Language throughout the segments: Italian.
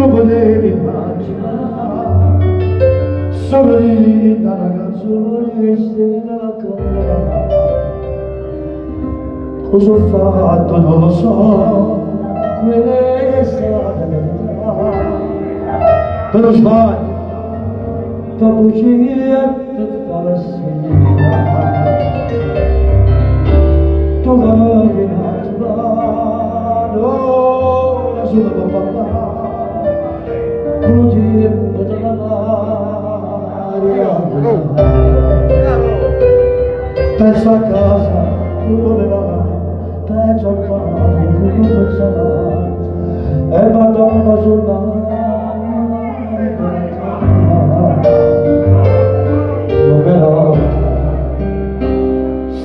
potevi immaginare, solo lì da ragazzone che stai da casa. Cosa ho fatto non lo so, questa è la verità. Però sbaglio, fa bugia e fa la sera. Tu vai in attivare, la sola papà, un tempo dell'aria. Penso a casa, dove va? Penso al mare, che non pensava, e madonna sulla non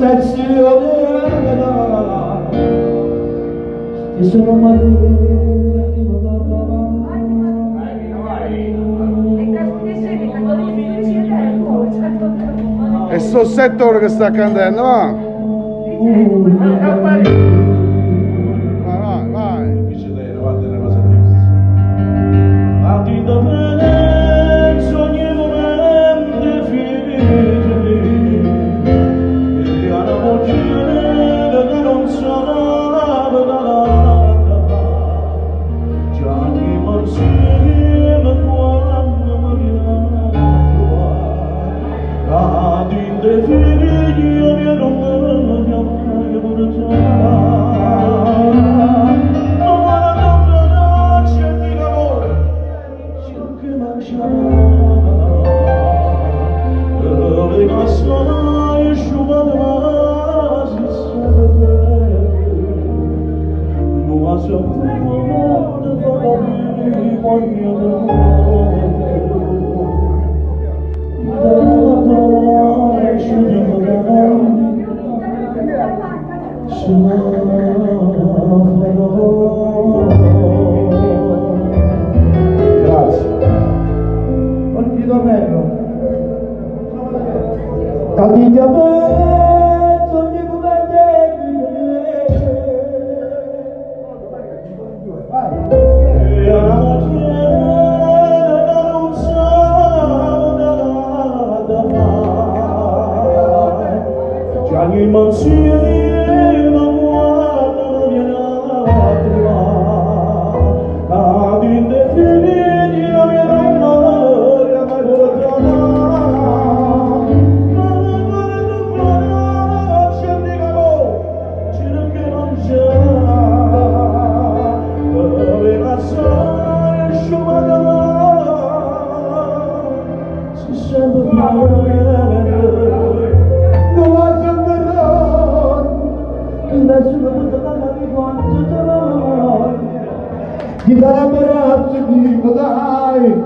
sezione e sono è sto settore che sta cantando, va? Vai, vai. Chi darà barazzo di dai